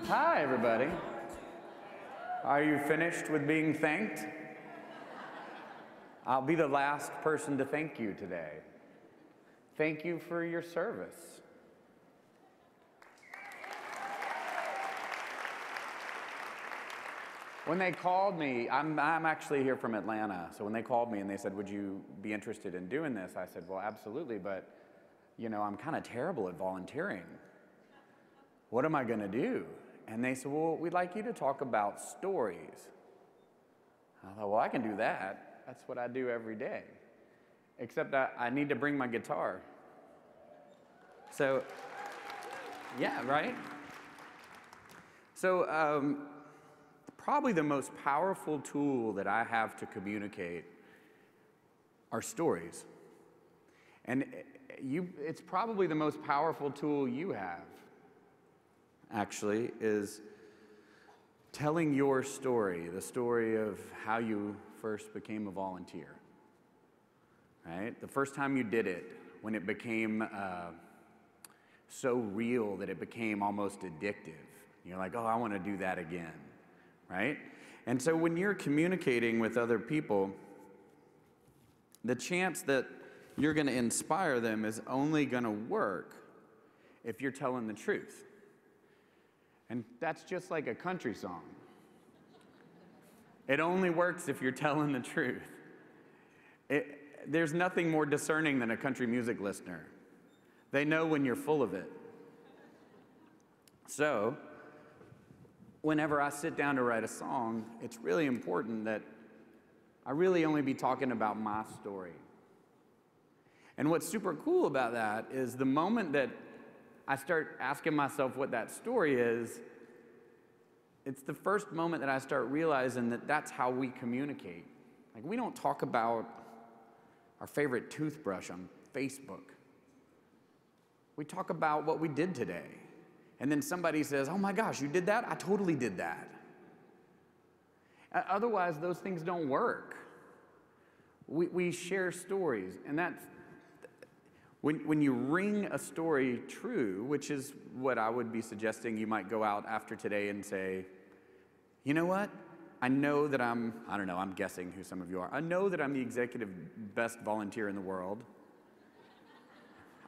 Hi, everybody. Are you finished with being thanked? I'll be the last person to thank you today. Thank you for your service. When they called me, I'm actually here from Atlanta, so when they called me and they said, would you be interested in doing this? I said, well, absolutely, but you know, I'm kind of terrible at volunteering. What am I going to do? And they said, well, we'd like you to talk about stories. I thought, well, I can do that. That's what I do every day. Except I need to bring my guitar. So, yeah, right? So, probably the most powerful tool that I have to communicate are stories. And it's probably the most powerful tool you have, actually, is telling your story, the story of how you first became a volunteer, right? The first time you did it, when it became so real that it became almost addictive. You're like, oh, I want to do that again, right? And so when you're communicating with other people, the chance that you're going to inspire them is only going to work if you're telling the truth. And that's just like a country song. It only works if you're telling the truth. There's nothing more discerning than a country music listener. They know when you're full of it. So, whenever I sit down to write a song, it's really important that I really only be talking about my story. And what's super cool about that is the moment that I start asking myself what that story is, it's the first moment that I start realizing that that's how we communicate. Like, we don't talk about our favorite toothbrush on Facebook. We talk about what we did today. And then somebody says, oh my gosh, you did that? I totally did that. Otherwise, those things don't work. We share stories, and that's, when you ring a story true, which is what I would be suggesting, you might go out after today and say, you know what? I know that I'm guessing who some of you are. I know that I'm the executive best volunteer in the world.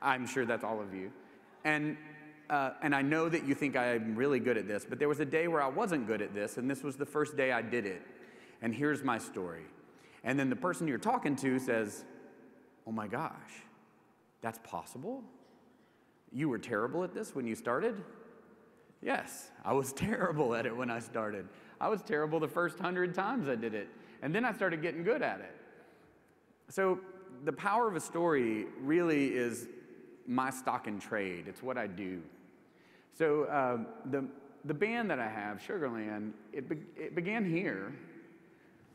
I'm sure that's all of you. And I know that you think I'm really good at this, but there was a day where I wasn't good at this, and this was the first day I did it. And here's my story. And then the person you're talking to says, oh my gosh, that's possible? You were terrible at this when you started? Yes, I was terrible at it when I started. I was terrible the first 100 times I did it. And then I started getting good at it. So the power of a story really is my stock and trade. It's what I do. So the band that I have, Sugarland, it began here,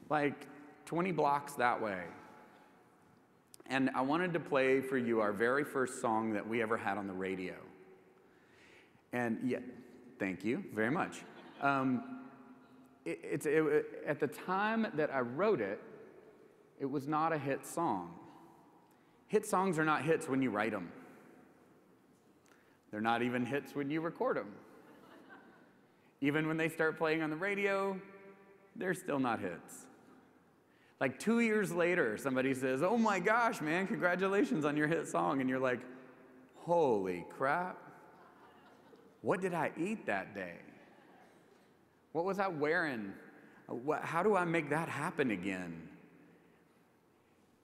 like 20 blocks that way. And I wanted to play for you our very first song that we ever had on the radio. And yeah, thank you very much. At the time that I wrote it, it was not a hit song. Hit songs are not hits when you write them. They're not even hits when you record them. Even when they start playing on the radio, they're still not hits. Like 2 years later, somebody says, oh my gosh, man, congratulations on your hit song. And you're like, holy crap. What did I eat that day? What was I wearing? How do I make that happen again?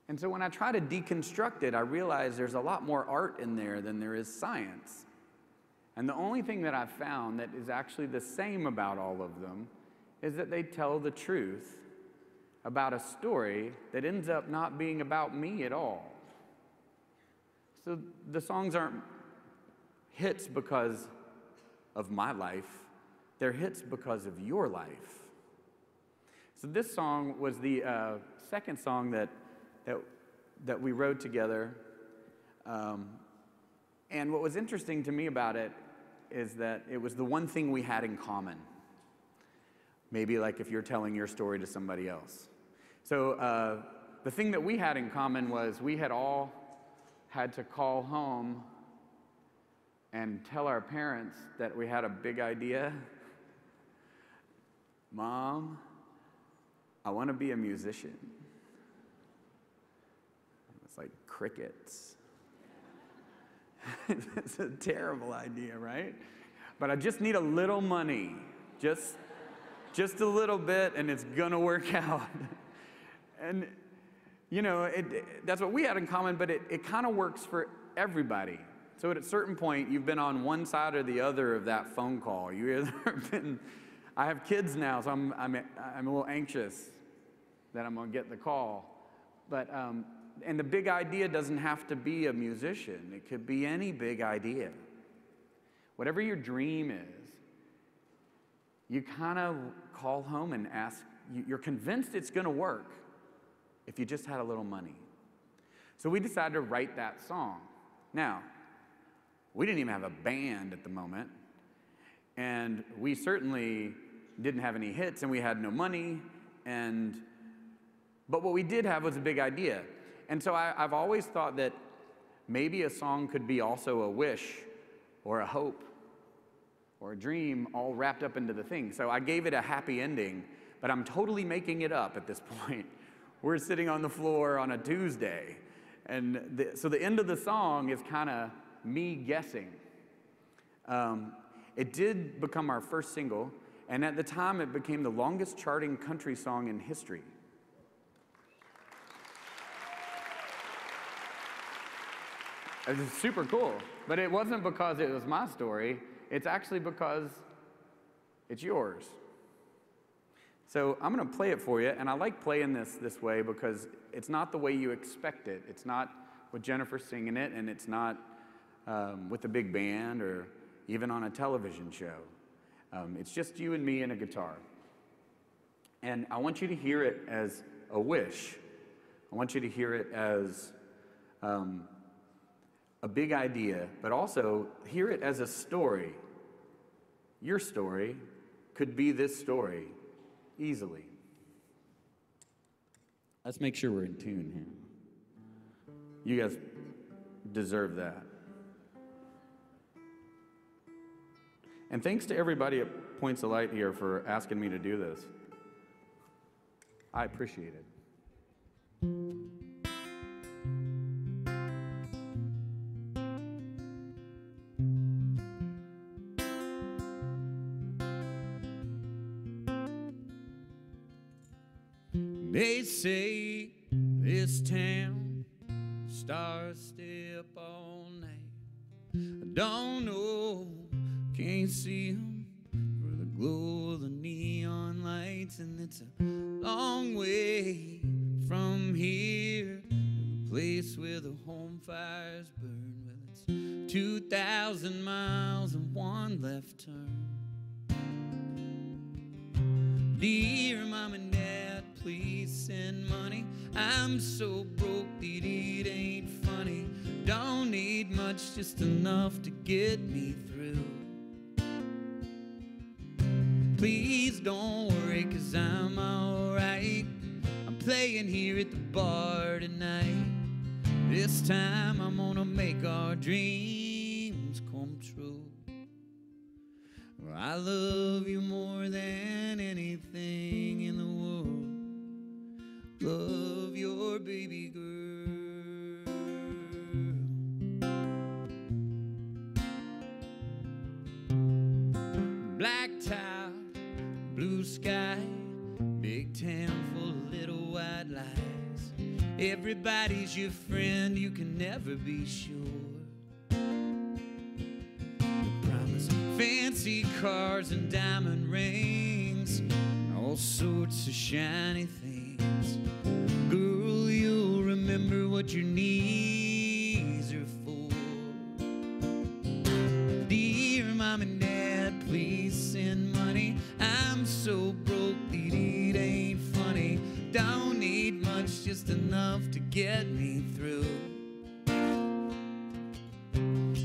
And so when I try to deconstruct it, I realize there's a lot more art in there than there is science. And the only thing that I've found that is actually the same about all of them is that they tell the truth about a story that ends up not being about me at all. So the songs aren't hits because of my life. They're hits because of your life. So this song was the second song that we wrote together. And what was interesting to me about it is that it was the one thing we had in common. Maybe like if you're telling your story to somebody else. So the thing that we had in common was we had all had to call home and tell our parents that we had a big idea Mom, I want to be a musician. It's like crickets. It's a terrible idea, right? But I just need a little money, just a little bit, and it's gonna work out. And you know, that's what we had in common, but it kind of works for everybody. So at a certain point, you've been on one side or the other of that phone call. You either been, I have kids now, so I'm a little anxious that I'm gonna get the call. But and the big idea doesn't have to be a musician. It could be any big idea. Whatever your dream is, you kind of call home and ask, you're convinced it's gonna work if you just had a little money. So we decided to write that song. Now, we didn't even have a band at the moment, and we certainly didn't have any hits, and we had no money, but what we did have was a big idea. And so I've always thought that maybe a song could be also a wish or a hope or a dream all wrapped up into the thing. So I gave it a happy ending, but I'm totally making it up at this point. We're sitting on the floor on a Tuesday, and so the end of the song is kind of me guessing. It did become our first single, and at the time it became the longest charting country song in history. It was super cool, but it wasn't because it was my story. It's actually because it's yours. So I'm going to play it for you, and I like playing this way because it's not the way you expect it. It's not with Jennifer singing it, and it's not with a big band or even on a television show. It's just you and me and a guitar. And I want you to hear it as a wish. I want you to hear it as a big idea, but also hear it as a story. Your story could be this story easily. Let's make sure we're in tune here. You guys deserve that. And thanks to everybody at Points of Light here for asking me to do this. I appreciate it. They say this town stars stay up all night. I don't know, can't see them for the glow of the neon lights. And it's a long way from here to the place where the home fires burn. Well, it's 2,000 miles and one left turn. Dear Mom and Dad, please send money. I'm so broke that it ain't funny. Don't need much, just enough to get me through. Please don't worry, 'cause I'm alright. I'm playing here at the bar tonight. This time I'm gonna make our dreams come true. I love you more than anything in the world. Love your baby girl. Black top, blue sky, big town full of little white lies. Everybody's your friend, you can never be sure. Fancy cars and diamond rings, and all sorts of shiny things. Girl, you'll remember what your knees are for. Dear Mom and Dad, please send money. I'm so broke that it ain't funny. Don't need much, just enough to get me through.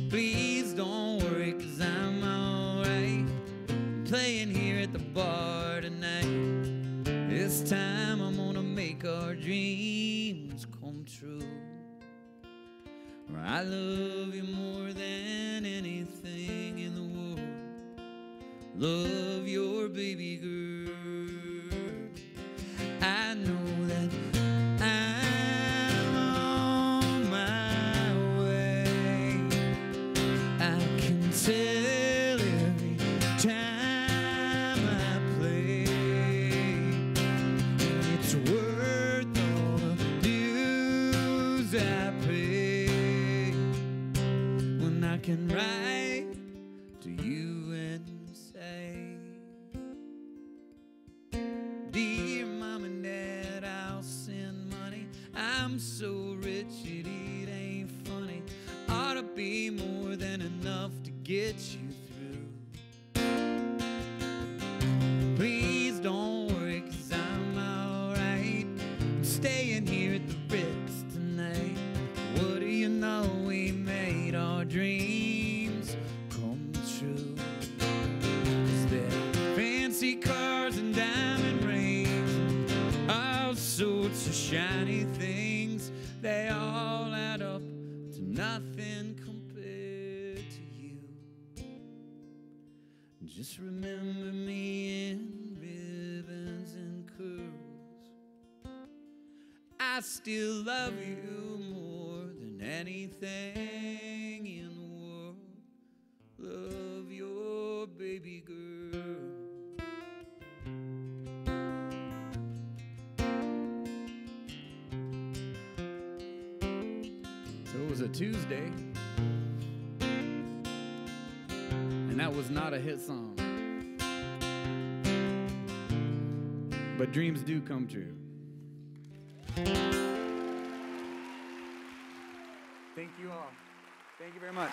Please don't worry, 'cause I'm alright. Playing here at the bar tonight. This time I'm gonna make our dreams come true. I love you more than anything in the world. Love your baby girl. to you and say, dear mom and dad, I'll send money. I'm so rich it ain't funny. Ought to be more than enough to get you through. Please don't worry, 'cause I'm alright. I'm staying here at the Ritz tonight. What do you know, we made our dreams come true. 'Cause they're fancy cars and diamond rings, all sorts of shiny things. They all add up to nothing compared to you. Just remember me in ribbons and curls. I still love you more than anything in the world. Love your baby girl. So it was a Tuesday, and that was not a hit song. But dreams do come true. Thank you all. Thank you very much.